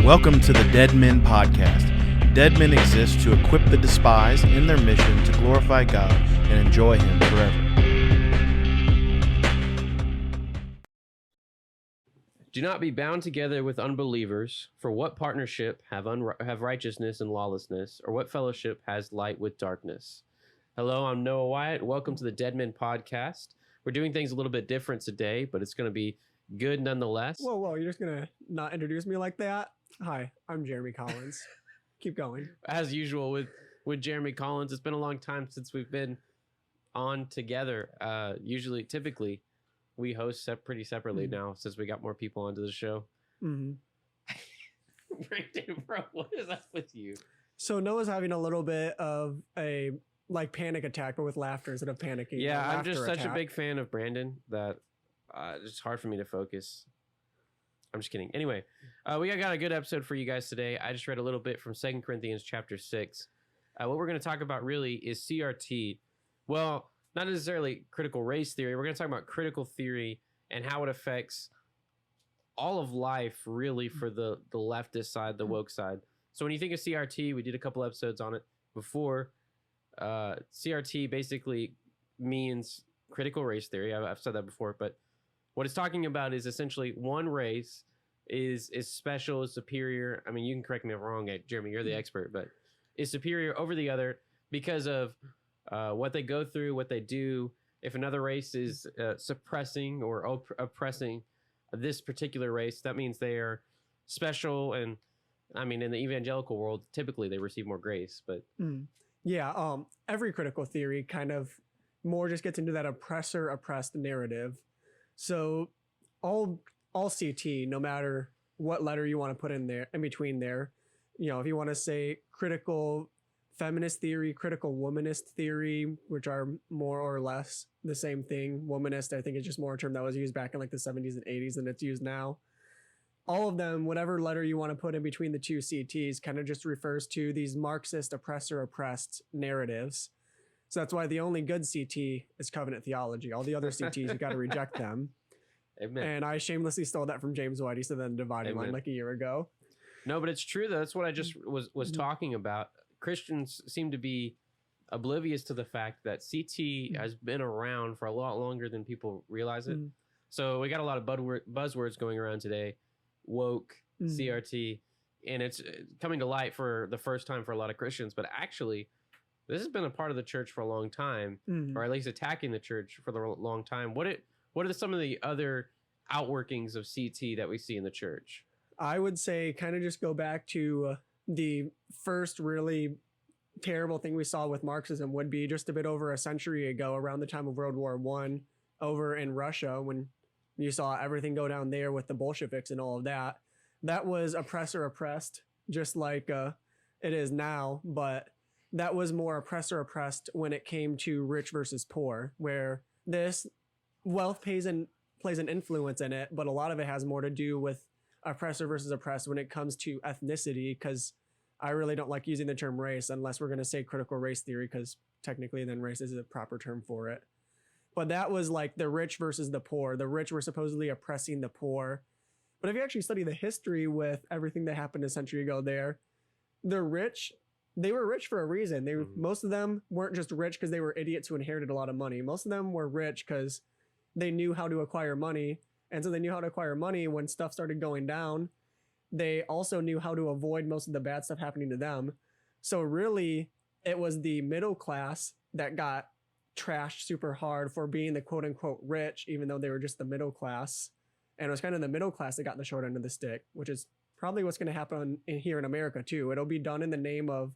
Welcome to the Dead Men Podcast. Dead men exist to equip the despised in their mission to glorify God and enjoy Him forever. Do not be bound together with unbelievers, for what partnership have righteousness and lawlessness, or what fellowship has light with darkness? Hello, I'm Noah Wyatt. Welcome to the Dead Men Podcast. We're doing things a little bit different today, but it's going to be good nonetheless. Whoa, you're just going to not introduce me like that? Hi, I'm Jeremy Collins. Keep going. As usual with Jeremy Collins, it's been a long time since we've been on together. Typically, we host pretty separately now since we got more people onto the show. Mm-hmm. Brandon, bro, what is up with you? So Noah's having a little bit of a panic attack, but with laughter instead of panicking. Yeah, I'm just such a big fan of Brandon that it's hard for me to focus. I'm just kidding. Anyway, we got a good episode for you guys today. I just read a little bit from 2 Corinthians chapter 6. What we're going to talk about really is CRT. Well, not necessarily critical race theory. We're going to talk about critical theory and how it affects all of life, really, for the leftist side, the woke side. So when you think of CRT, we did a couple episodes on it before. CRT basically means critical race theory. I've said that before, but what it's talking about is essentially one race is special, is superior. I mean, you can correct me if I'm wrong, Jeremy, you're the expert, but is superior over the other because of what they go through, what they do. If another race is suppressing or oppressing this particular race, that means they are special. And I mean, in the evangelical world, typically they receive more grace, but yeah, every critical theory kind of more just gets into that oppressor-oppressed narrative. So all CT, no matter what letter you want to put in there, in between there, you know, if you want to say critical feminist theory, critical womanist theory, which are more or less the same thing. Womanist, I think, is just more a term that was used back in like the 70s and 80s than it's used now. All of them, whatever letter you want to put in between the two CTs, kind of just refers to these Marxist oppressor-oppressed narratives. So that's why the only good CT is covenant theology. All the other CTs, you got to reject them. Amen. And I shamelessly stole that from James White. He said that in Dividing Line like a year ago. No, but it's true though. That's what I just was talking about. Christians seem to be oblivious to the fact that CT has been around for a lot longer than people realize it. So we got a lot of buzzwords going around today. Woke, CRT, and it's coming to light for the first time for a lot of Christians. But actually, this has been a part of the church for a long time, or at least attacking the church for a long time. What are some of the other outworkings of CT that we see in the church? I would say kind of just go back to the first really terrible thing we saw with Marxism would be just a bit over a century ago, around the time of World War I, over in Russia, when you saw everything go down there with the Bolsheviks and all of that. That was oppressor-oppressed, just like it is now, but that was more oppressor-oppressed when it came to rich versus poor, where this wealth plays an influence in it, but a lot of it has more to do with oppressor versus oppressed when it comes to ethnicity, because I really don't like using the term race unless we're going to say critical race theory, because technically then race is a proper term for it. But that was like the rich versus the poor. The rich were supposedly oppressing the poor. But if you actually study the history with everything that happened a century ago there, the rich, they were rich for a reason. Most of them weren't just rich because they were idiots who inherited a lot of money. Most of them were rich because they knew how to acquire money. And so they knew how to acquire money when stuff started going down. They also knew how to avoid most of the bad stuff happening to them. So really, it was the middle class that got trashed super hard for being the quote unquote rich, even though they were just the middle class. And it was kind of the middle class that got the short end of the stick, which is probably what's going to happen here in America too. It'll be done in the name of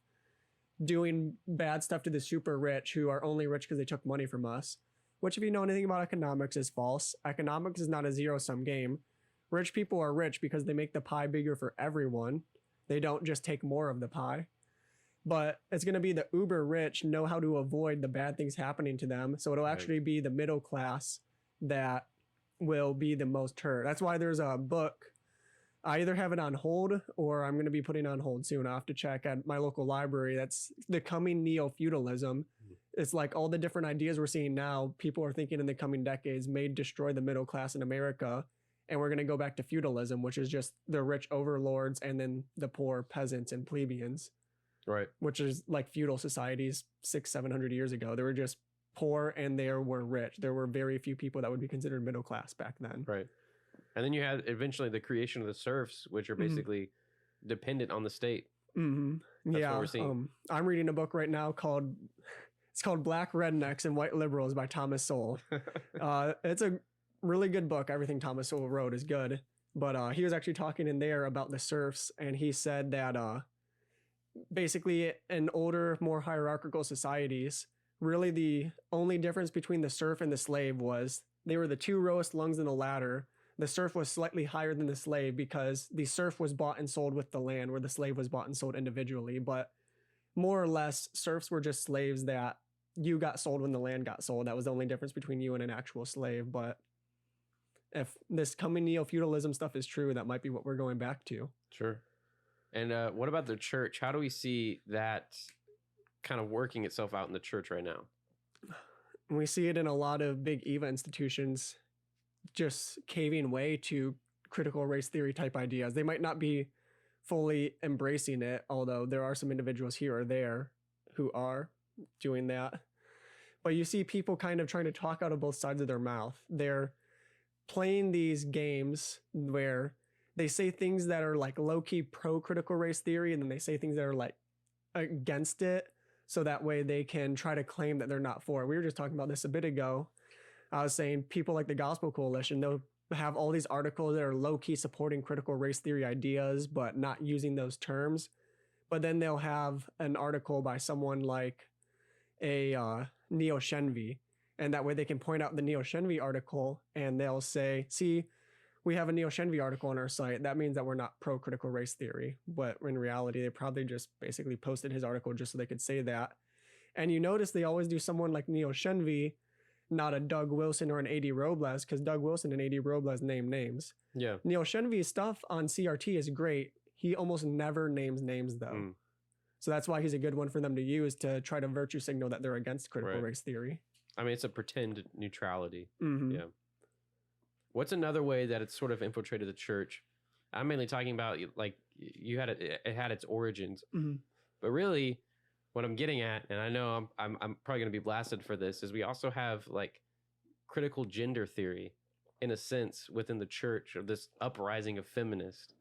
doing bad stuff to the super rich who are only rich because they took money from us, which, if you know anything about economics, is false. Economics is not a zero-sum game. Rich people are rich because they make the pie bigger for everyone. They don't just take more of the pie. But it's going to be the uber rich know how to avoid the bad things happening to them. So it'll actually be the middle class that will be the most hurt. That's why there's a book. I either have it on hold or I'm going to be putting it on hold soon. I'll have to check at my local library. That's The Coming Neo-Feudalism. It's like all the different ideas we're seeing now, people are thinking in the coming decades may destroy the middle class in America. and we're going to go back to feudalism, which is just the rich overlords and then the poor peasants and plebeians, Right. which is like feudal societies 600-700 years ago. They were just poor and they were rich. There were very few people that would be considered middle class back then. Right. And then you had eventually the creation of the serfs, which are basically dependent on the state. Mm-hmm. That's Yeah. what we're seeing. I'm reading a book right now called Black Rednecks and White Liberals by Thomas Sowell. It's a really good book. Everything Thomas Sowell wrote is good. But he was actually talking in there about the serfs, and he said that basically in older, more hierarchical societies, really the only difference between the serf and the slave was they were the two lowest rungs in the ladder. The serf was slightly higher than the slave because the serf was bought and sold with the land, where the slave was bought and sold individually. But more or less, serfs were just slaves that you got sold when the land got sold. That was the only difference between you and an actual slave. But if this coming neo-feudalism stuff is true, that might be what we're going back to. Sure. And what about the church? How do we see that kind of working itself out in the church right now? We see it in a lot of big EVA institutions just caving way to critical race theory type ideas. They might not be fully embracing it, although there are some individuals here or there who are doing that. But you see people kind of trying to talk out of both sides of their mouth. They're playing these games where they say things that are like low-key pro-critical race theory, and then they say things that are like against it, so that way they can try to claim that they're not for it. We were just talking about this a bit ago. I was saying people like the Gospel Coalition, they'll have all these articles that are low-key supporting critical race theory ideas, but not using those terms. But then they'll have an article by someone like a neo-Shenvi, and that way they can point out the neo-Shenvi article and they'll say, see, we have a neo-Shenvi article on our site. That means that we're not pro-critical race theory. But in reality, they probably just basically posted his article just so they could say that. And you notice they always do someone like neo-Shenvi, not a Doug Wilson or an A.D. Robles, because Doug Wilson and A.D. Robles name names. Yeah. neo-Shenvi's stuff on CRT is great. He almost never names names, though. So that's why he's a good one for them to use to try to virtue signal that they're against critical race theory. I mean, it's a pretend neutrality. Mm-hmm. Yeah. What's another way that it's sort of infiltrated the church? I'm mainly talking about like it had its origins, but really, what I'm getting at, and I know I'm probably going to be blasted for this, is we also have like critical gender theory, in a sense, within the church, of this uprising of feminists.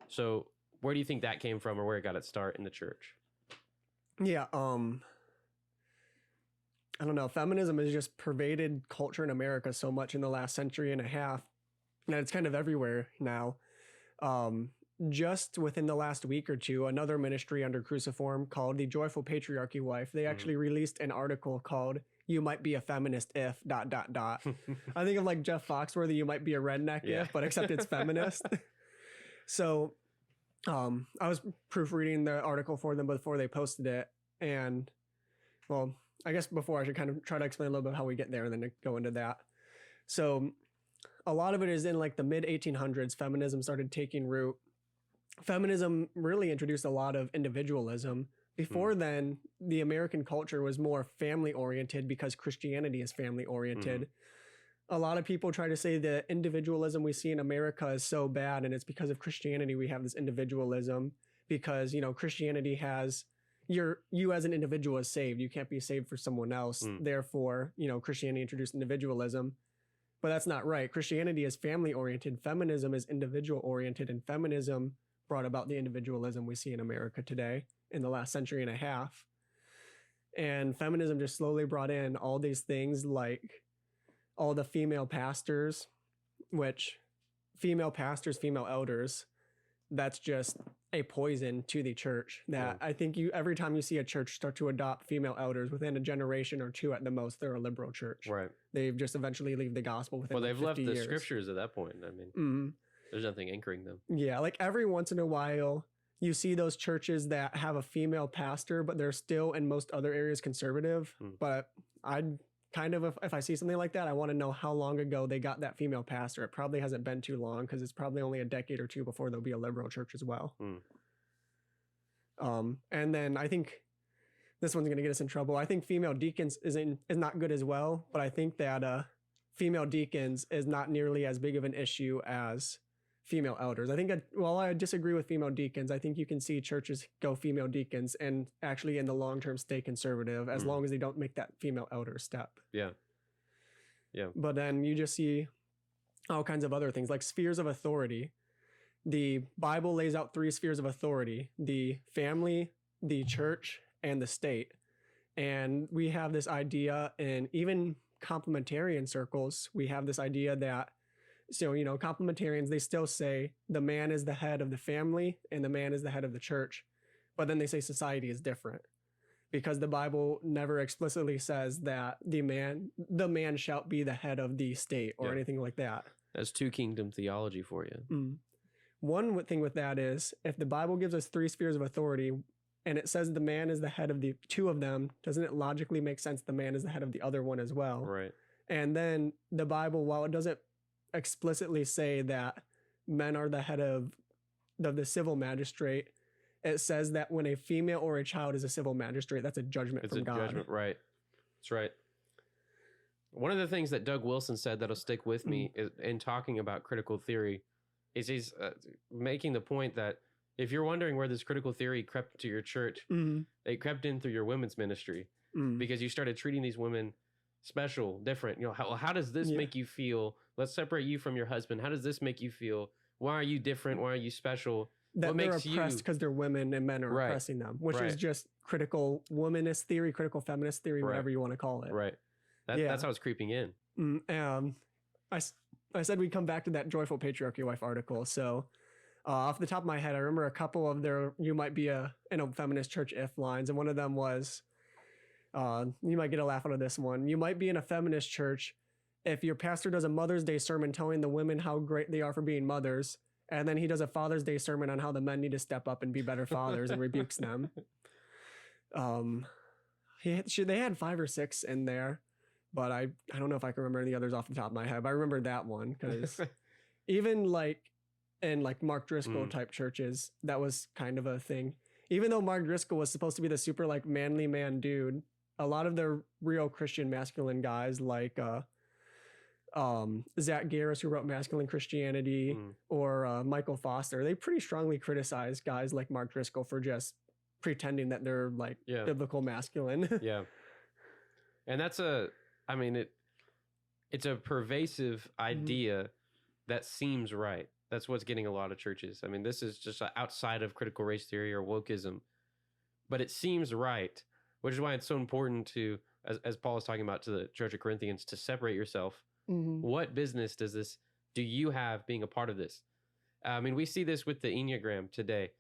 So, where do you think that came from, or where it got its start in the church? Yeah, I don't know. Feminism has just pervaded culture in America so much in the last century and a half that it's kind of everywhere now. Just within the last week or two, another ministry under Cruciform called the Joyful Patriarchy Wife, they actually released an article called "You Might Be a Feminist If ... I think of like Jeff Foxworthy, "You Might Be a Redneck If," but except it's feminist. So I was proofreading the article for them before they posted it. And well, I guess before I should kind of try to explain a little bit how we get there and then go into that. So a lot of it is in like the mid 1800s, feminism started taking root. Feminism really introduced a lot of individualism. Before then, the American culture was more family oriented because Christianity is family oriented. A lot of people try to say the individualism we see in America is so bad, and it's because of Christianity we have this individualism, because, you know, Christianity has you as an individual is saved. You can't be saved for someone else. Therefore, you know, Christianity introduced individualism. But that's not right. Christianity is family oriented. Feminism is individual oriented, and feminism brought about the individualism we see in America today in the last century and a half. And feminism just slowly brought in all these things like all the female pastors, which female pastors, female elders, that's just a poison to the church that I think every time you see a church start to adopt female elders within a generation or two at the most, they're a liberal church. Right. They've just eventually leave the gospel within they've like 50 left the years. scriptures at that point. I mean, there's nothing anchoring them. Yeah. Like every once in a while, you see those churches that have a female pastor, but they're still in most other areas conservative. But I'd kind of, if I see something like that, I want to know how long ago they got that female pastor. It probably hasn't been too long, because it's probably only a decade or two before there'll be a liberal church as well. And then I think this one's going to get us in trouble. I think female deacons is not good as well, but I think that female deacons is not nearly as big of an issue as female elders. I think, while I disagree with female deacons, I think you can see churches go female deacons and actually in the long term stay conservative as long as they don't make that female elder step. Yeah. Yeah. But then you just see all kinds of other things like spheres of authority. The Bible lays out 3 spheres of authority: the family, the church, and the state. And we have this idea, in even complementarian circles, we have this idea that, so, complementarians, they still say the man is the head of the family and the man is the head of the church. But then they say society is different because the Bible never explicitly says that the man shall be the head of the state or anything like that. That's 2 kingdom theology for you. One thing with that is, if the Bible gives us 3 spheres of authority and it says the man is the head of the 2 of them, doesn't it logically make sense the man is the head of the other one as well? Right. And then the Bible, while it doesn't explicitly say that men are the head of the civil magistrate, it says that when a female or a child is a civil magistrate, that's a judgment from God. It's a judgment, right. That's right. One of the things that Doug Wilson said that'll stick with me is, in talking about critical theory, is he's making the point that if you're wondering where this critical theory crept to your church, they crept in through your women's ministry because you started treating these women special, different. How does this make you feel? Let's separate you from your husband. How does this make you feel? Why are you different? Why are you special? That what they're oppressed because they're women and men are oppressing them, which is just critical womanist theory, critical feminist theory, whatever you want to call it. Right. That's how it's creeping in. I said we'd come back to that Joyful Patriarchy Wife article. So off the top of my head, I remember a couple of their "you might be in a feminist church if" lines. And one of them was, you might get a laugh out of this one. You might be in a feminist church if your pastor does a Mother's Day sermon telling the women how great they are for being mothers, and then he does a Father's Day sermon on how the men need to step up and be better fathers and rebukes them. They had 5 or 6 in there, but I don't know if I can remember the others off the top of my head. But I remember that one because even in Mark Driscoll type churches, that was kind of a thing. Even though Mark Driscoll was supposed to be the super manly man dude, a lot of the real Christian masculine guys like Zach Garris, who wrote Masculine Christianity, or Michael Foster, they pretty strongly criticize guys like Mark Driscoll for just pretending that they're biblical masculine. Yeah. And that's it's a pervasive idea that seems right. That's what's getting a lot of churches. I mean, this is just outside of critical race theory or wokeism, but it seems right, which is why it's so important to, as Paul is talking about to the Church of Corinthians, to separate yourself. What business do you have being a part of this? I mean, we see this with the Enneagram today.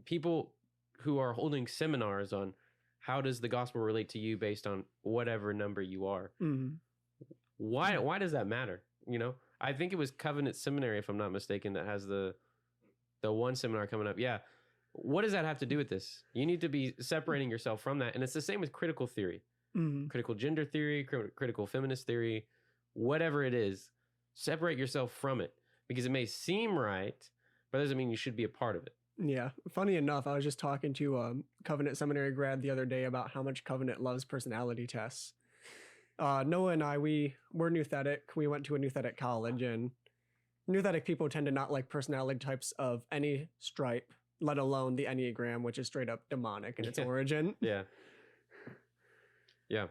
People who are holding seminars on how does the gospel relate to you based on whatever number you are. Why does that matter? I think it was Covenant Seminary, if I'm not mistaken, that has the one seminar coming up. Yeah. What does that have to do with this? You need to be separating yourself from that. And it's the same with critical theory, critical gender theory, critical feminist theory, whatever it is, separate yourself from it because it may seem right, but that doesn't mean you should be a part of it. Yeah. Funny enough, I was just talking to a Covenant Seminary grad the other day about how much Covenant loves personality tests. Noah and I, we're Nuthetic. We went to a Nuthetic college, and Nuthetic people tend to not like personality types of any stripe, let alone the Enneagram, which is straight up demonic in its origin. Yeah. Yeah.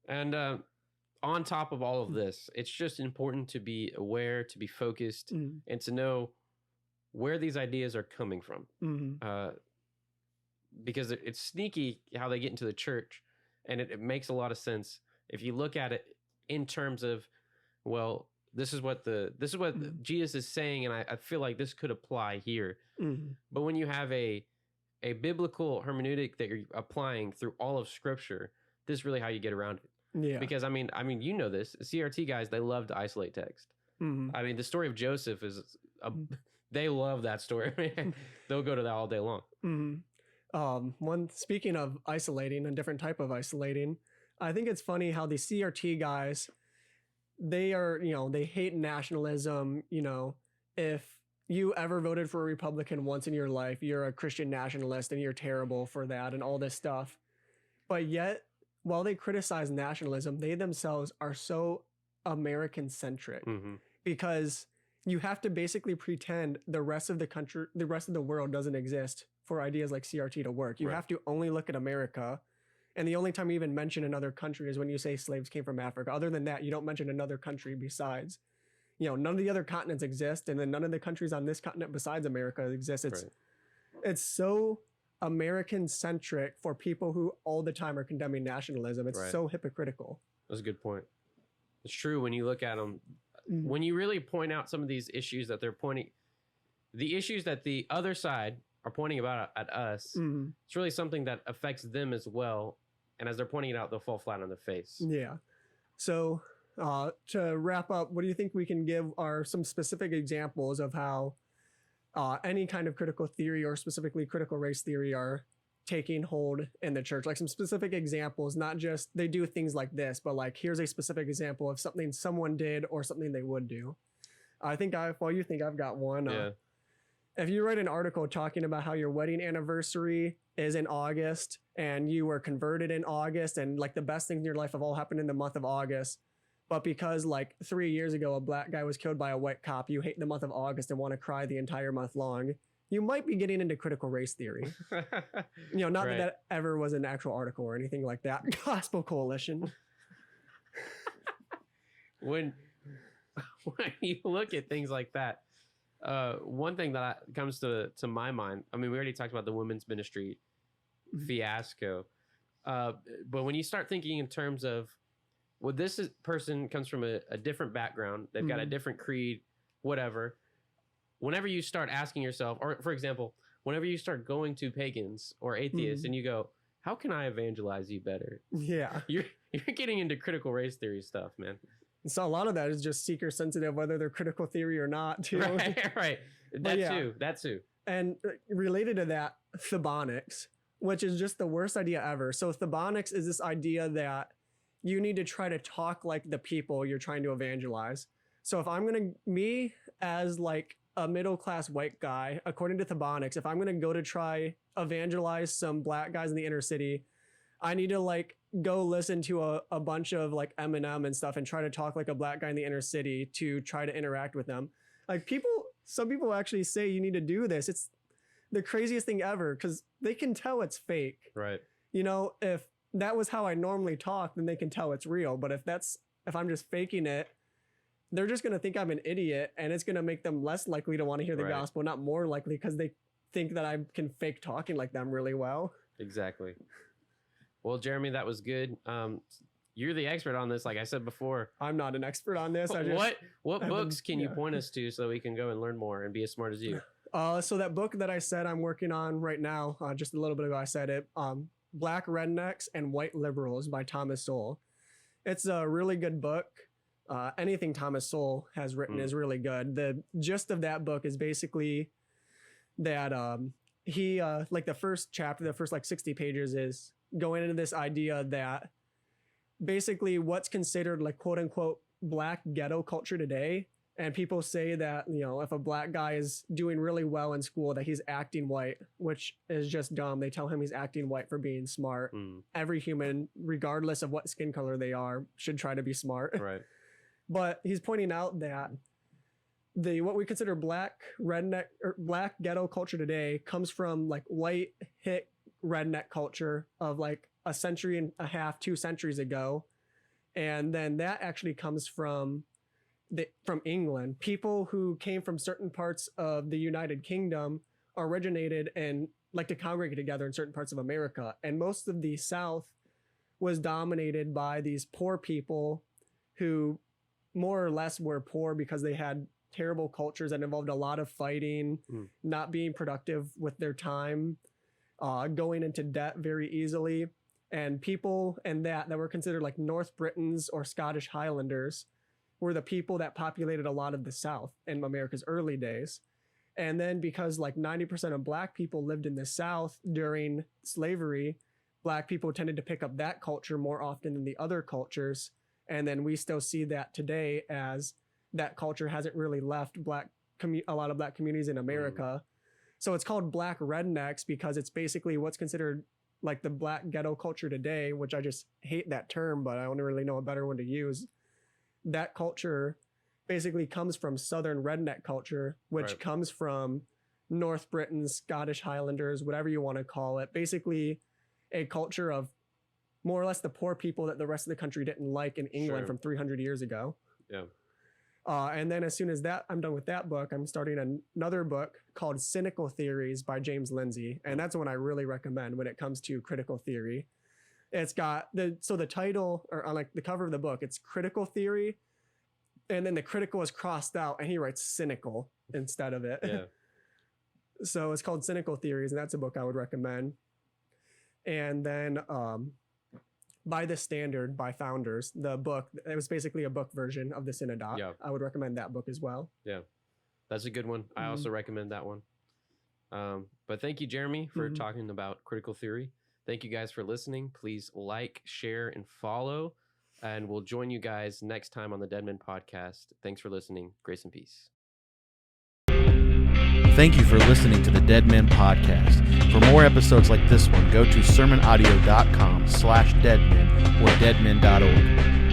And on top of all of this, it's just important to be aware, to be focused, and to know where these ideas are coming from. Because it's sneaky how they get into the church, and it makes a lot of sense if you look at it in terms of, well, this is what Jesus is saying, and I feel like this could apply here. But when you have a biblical hermeneutic that you're applying through all of Scripture, this is really how you get around it. Yeah. Because I mean, you know this. CRT guys, they love to isolate text. I mean, the story of Joseph is they love that story. They'll go to that all day long. Speaking of isolating, a different type of isolating, I think it's funny how the CRT guys, they hate nationalism. If you ever voted for a Republican once in your life, you're a Christian nationalist and you're terrible for that and all this stuff. But yet, while they criticize nationalism, they themselves are so American centric because you have to basically pretend the rest of the country, the rest of the world doesn't exist for ideas like CRT to work. You have to only look at America. And the only time you even mention another country is when you say slaves came from Africa. Other than that, you don't mention another country besides. You know, none of the other continents exist, and then none of the countries on this continent besides America exist. It's so American-centric for people who all the time are condemning nationalism. It's so hypocritical. That's a good point. It's true when you look at them. When you really point out some of these issues that they're pointing, the issues that the other side are pointing about at us, it's really something that affects them as well. And as they're pointing it out, they'll fall flat on their face. Yeah. So to wrap up, what do you think we can give are some specific examples of how any kind of critical theory or specifically critical race theory are taking hold in the church? Like some specific examples, not just they do things like this, but like here's a specific example of something someone did or something they would do. I think you think I've got one. If you write an article talking about how your wedding anniversary is in August and you were converted in August and like the best things in your life have all happened in the month of August, but because like 3 years ago a black guy was killed by a white cop, you hate the month of August and want to cry the entire month long, you might be getting into critical race theory. You know, not that ever was an actual article or anything like that. Gospel Coalition. When you look at things like that, one thing that comes to my mind, I mean, we already talked about the women's ministry fiasco, but when you start thinking in terms of, well, person comes from a different background, they've got a different creed, whatever. Whenever you start asking yourself, or for example, whenever you start going to pagans or atheists and you go, how can I evangelize you better? Yeah. You're getting into critical race theory stuff, man. So a lot of that is just seeker sensitive, whether they're critical theory or not, too. Right. That too. And related to that, Theobonics, which is just the worst idea ever. So Theobonics is this idea that you need to try to talk like the people you're trying to evangelize. So if me as like a middle-class white guy, according to Theobonics, if I'm going to go to try evangelize some black guys in the inner city, I need to like go listen to a bunch of like Eminem and stuff and try to talk like a black guy in the inner city to try to interact with them. Like some people actually say you need to do this. It's the craziest thing ever because they can tell it's fake. Right. You know, if that was how I normally talk, then they can tell it's real. But if I'm just faking it, they're just going to think I'm an idiot, and it's going to make them less likely to want to hear the gospel, not more likely, because they think that I can fake talking like them really well. Exactly. Well, Jeremy, that was good. You're the expert on this, like I said before. I'm not an expert on this. What books can you point us to so we can go and learn more and be as smart as you? So that book that I said I'm working on right now, just a little bit ago I said it, Black Rednecks and White Liberals by Thomas Sowell. It's a really good book. Anything Thomas Sowell has written is really good. The gist of that book is basically that he like the first chapter, the first like 60 pages is going into this idea that basically what's considered like quote unquote black ghetto culture today. And people say that, you know, if a black guy is doing really well in school, that he's acting white, which is just dumb. They tell him he's acting white for being smart. Every human, regardless of what skin color they are, should try to be smart. Right. But he's pointing out that what we consider black redneck or black ghetto culture today comes from like white hick redneck culture of like a century and a half, 2 centuries ago. And then that actually comes from England. People who came from certain parts of the United Kingdom originated and like to congregate together in certain parts of America. And most of the South was dominated by these poor people who more or less were poor because they had terrible cultures that involved a lot of fighting, not being productive with their time, going into debt very easily. And people that were considered like North Britons or Scottish Highlanders were the people that populated a lot of the South in America's early days. And then because like 90% of black people lived in the South during slavery, black people tended to pick up that culture more often than the other cultures. And then we still see that today as that culture hasn't really left a lot of black communities in America. So it's called Black Rednecks because it's basically what's considered like the black ghetto culture today, which I just hate that term, but I don't really know a better one to use. That culture basically comes from Southern redneck culture, which Right. comes from North Britain, Scottish Highlanders, whatever you want to call it. Basically a culture of more or less the poor people that the rest of the country didn't like in England Sure. from 300 years ago. Yeah. And then as soon as I'm done with that book, I'm starting another book called Cynical Theories by James Lindsay. And that's one I really recommend when it comes to critical theory. It's got the title, or on like the cover of the book, it's Critical Theory. And then the critical is crossed out and he writes cynical instead of it. Yeah. So it's called Cynical Theories, and that's a book I would recommend. And then By the Standard by Founders, the book, it was basically a book version of the Synodot. Yeah. I would recommend that book as well. That's a good one. I also recommend that one. But thank you, Jeremy, for talking about critical theory. Thank you guys for listening. Please like, share, and follow. And we'll join you guys next time on the Dead Men Podcast. Thanks for listening. Grace and peace. Thank you for listening to the Dead Men Podcast. For more episodes like this one, go to sermonaudio.com/deadmen or deadmen.org.